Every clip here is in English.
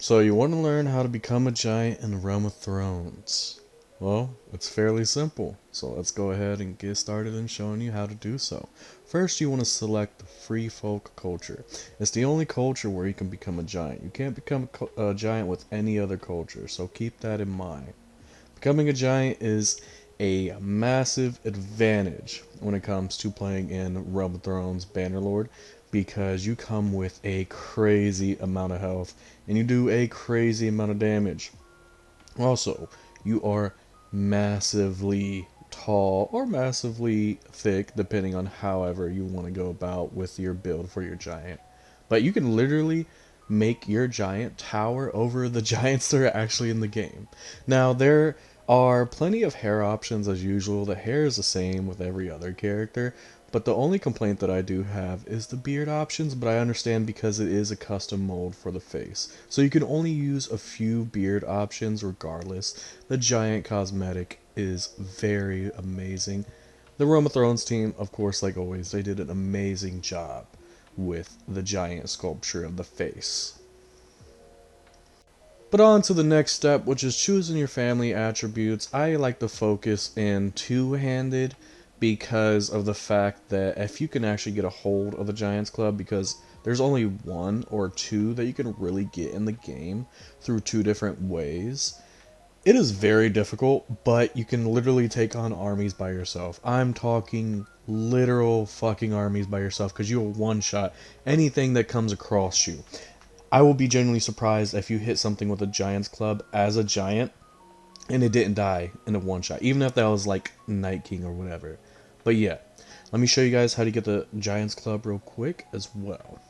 So you want to learn how to become a giant in the Realm of Thrones. Well, it's fairly simple, so let's go ahead and get started in showing you how to do so. First, you want to select the Free Folk culture. It's the only culture where you can become a giant. You can't become a giant with any other culture, so keep that in mind. Becoming a giant is a massive advantage when it comes to playing in Realm of Thrones Bannerlord, because you come with a crazy amount of health and you do a crazy amount of damage. Also, you are massively tall or massively thick, depending on however you want to go about with your build for your giant. But you can literally make your giant tower over the giants that are actually in the game. Now, there are plenty of hair options as usual. The hair is the same with every other character, but the only complaint that I do have is the beard options, but I understand because it is a custom mold for the face. So you can only use a few beard options regardless. The giant cosmetic is very amazing. The Realm of Thrones team, of course, like always, they did an amazing job with the giant sculpture of the face. But on to the next step, which is choosing your family attributes. I like to focus in two-handed because of the fact that if you can actually get a hold of the Giants Club, because there's only one or two that you can really get in the game through two different ways. It is very difficult, but you can literally take on armies by yourself. I'm talking literal fucking armies by yourself because you will one-shot anything that comes across you. I will be genuinely surprised if you hit something with a Giants Club as a giant and it didn't die in a one shot, even if that was like Night King or whatever. But yeah, let me show you guys how to get the Giants Club real quick as well.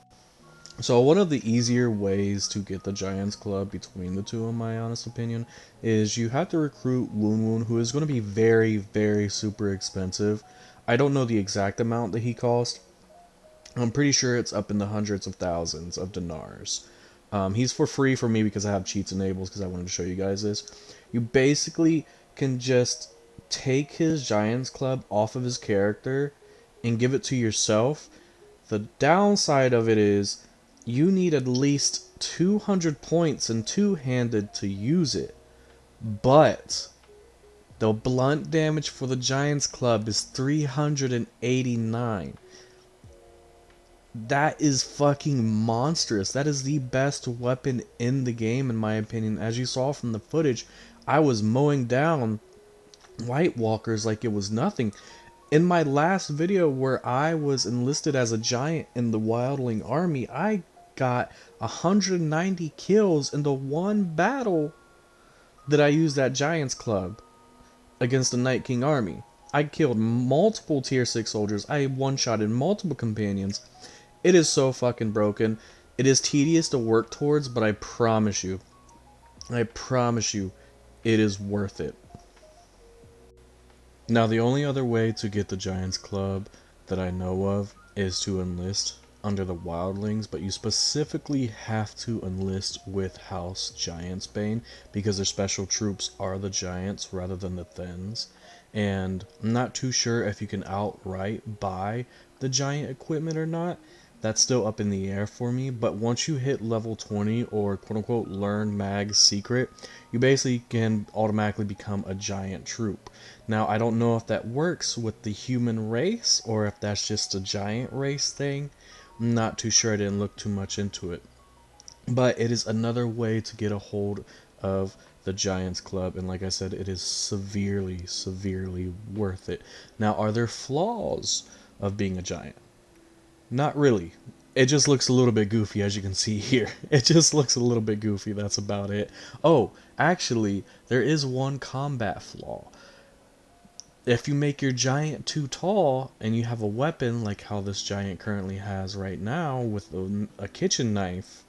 So one of the easier ways to get the Giants Club between the two, in my honest opinion, is you have to recruit Woon Woon, who is going to be very, very super expensive. I don't know the exact amount that he cost. I'm pretty sure it's up in the hundreds of thousands of dinars. He's for free for me because I have cheats enabled because I wanted to show you guys this. You basically can just take his Giants Club off of his character and give it to yourself. The downside of it is you need at least 200 points in two-handed to use it. But the blunt damage for the Giants Club is 389. That is fucking monstrous. That is the best weapon in the game, in my opinion. As you saw from the footage, I was mowing down White Walkers like it was nothing. In my last video where I was enlisted as a giant in the Wildling army, I got 190 kills in the one battle that I used that Giants Club against the Night King army. I killed multiple tier 6 soldiers. I one-shotted multiple companions. It is so fucking broken. It is tedious to work towards, but I promise you, it is worth it. Now, the only other way to get the Giants Club that I know of is to enlist under the Wildlings, but you specifically have to enlist with House Giantsbane because their special troops are the Giants rather than the Thens. And I'm not too sure if you can outright buy the Giant equipment or not. That's still up in the air for me, but once you hit level 20 or quote-unquote learn Mag's secret, you basically can automatically become a giant troop. Now, I don't know if that works with the human race or if that's just a giant race thing. I'm not too sure. I didn't look too much into it. But it is another way to get a hold of the Giants Club, and like I said, it is severely, severely worth it. Now, are there flaws of being a giant? Not really. It just looks a little bit goofy, as you can see here. It just looks a little bit goofy, that's about it. Oh, actually, there is one combat flaw. If you make your giant too tall and you have a weapon like how this giant currently has right now with a kitchen knife,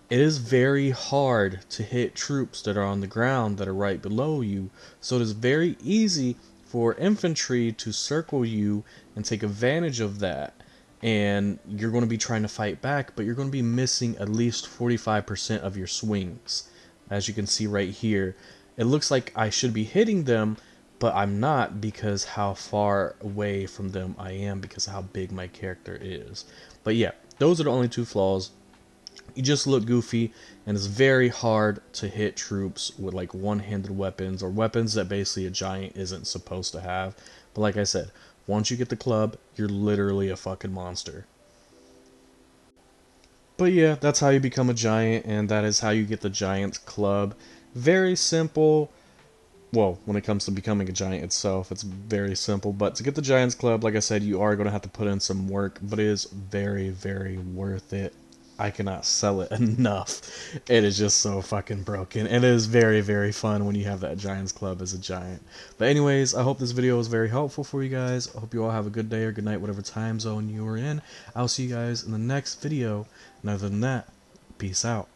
it is very hard to hit troops that are on the ground that are right below you. So it is very easy for infantry to circle you and take advantage of that. And you're going to be trying to fight back, but you're going to be missing at least 45% of your swings. As you can see right here, it looks like I should be hitting them, but I'm not because how far away from them I am because of how big my character is. But yeah, those are the only two flaws. You just look goofy, and it's very hard to hit troops with like one-handed weapons or weapons that basically a giant isn't supposed to have. But like I said, once you get the club, you're literally a fucking monster. But yeah, that's how you become a giant, and that is how you get the giant's club. Very simple. Well, when it comes to becoming a giant itself, it's very simple. But to get the giant's club, like I said, you are going to have to put in some work, but it is very, very worth it. I cannot sell it enough. It is just so fucking broken. And it is very, very fun when you have that giant's club as a giant. But anyways, I hope this video was very helpful for you guys. I hope you all have a good day or good night, whatever time zone you are in. I'll see you guys in the next video. And other than that, peace out.